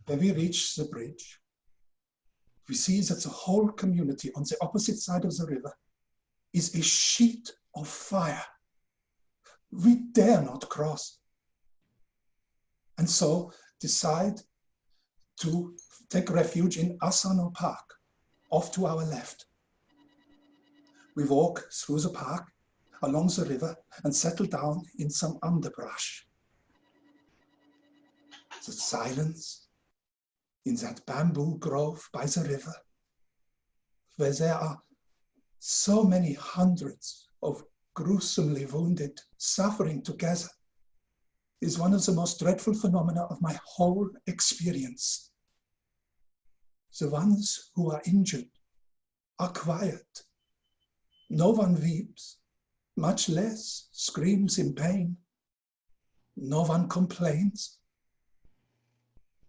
When we reach the bridge, we see that the whole community on the opposite side of the river is a sheet of fire. We dare not cross. And so decide to take refuge in Asano Park, off to our left. We walk through the park, along the river, and settle down in some underbrush. The silence in that bamboo grove by the river, where there are so many hundreds of gruesomely wounded suffering together, is one of the most dreadful phenomena of my whole experience. The ones who are injured are quiet. No one weeps, much less screams in pain. No one complains.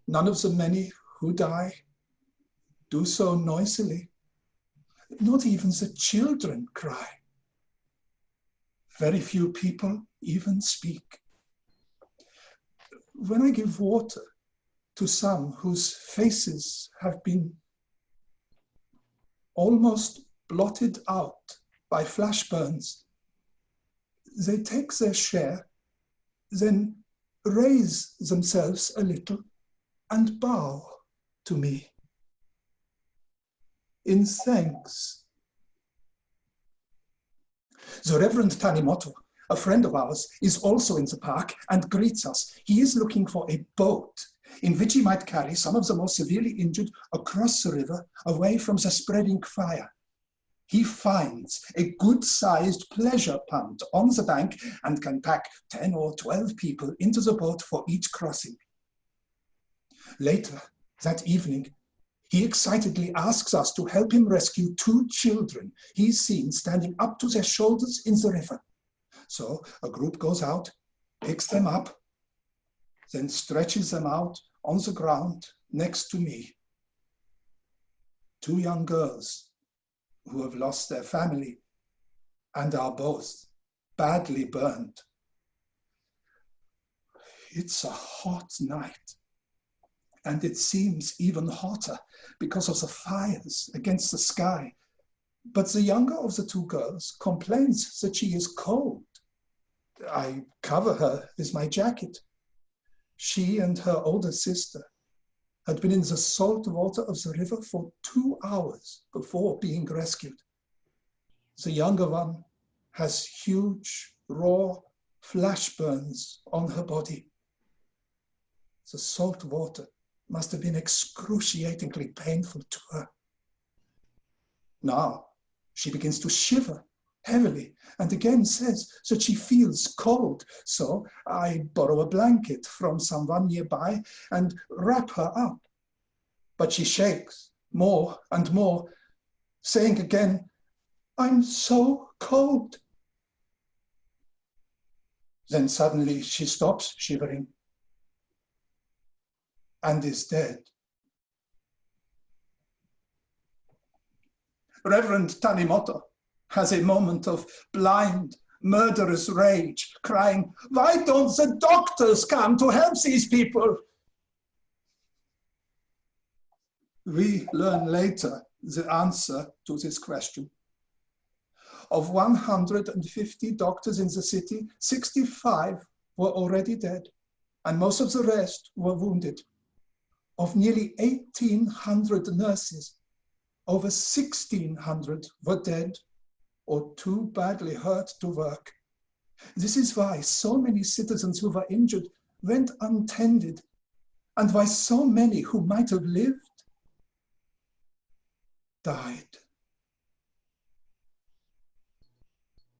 None of the many who die do so noisily. Not even the children cry. Very few people even speak. When I give water to some whose faces have been almost blotted out by flash burns, they take their share, then raise themselves a little and bow to me in thanks. The Reverend Tanimoto, a friend of ours, is also in the park and greets us. He is looking for a boat in which he might carry some of the most severely injured across the river, away from the spreading fire. He finds a good-sized pleasure punt on the bank and can pack 10 or 12 people into the boat for each crossing. Later that evening, he excitedly asks us to help him rescue 2 children he's seen standing up to their shoulders in the river. So a group goes out, picks them up, then stretches them out on the ground next to me. 2 young girls who have lost their family and are both badly burned. It's a hot night, and it seems even hotter because of the fires against the sky. But the younger of the 2 girls complains that she is cold. I cover her with my jacket. She and her older sister had been in the salt water of the river for 2 hours before being rescued. The younger one has huge, raw flash burns on her body. The salt water must have been excruciatingly painful to her. Now she begins to shiver heavily and again says that she feels cold. So I borrow a blanket from someone nearby and wrap her up. But she shakes more and more, saying again, "I'm so cold." Then suddenly she stops shivering and is dead. Reverend Tanimoto has a moment of blind, murderous rage, crying, "Why don't the doctors come to help these people?" We learn later the answer to this question. Of 150 doctors in the city, 65 were already dead, and most of the rest were wounded. Of nearly 1,800 nurses, over 1,600 were dead or too badly hurt to work. This is why so many citizens who were injured went untended, and why so many who might have lived died.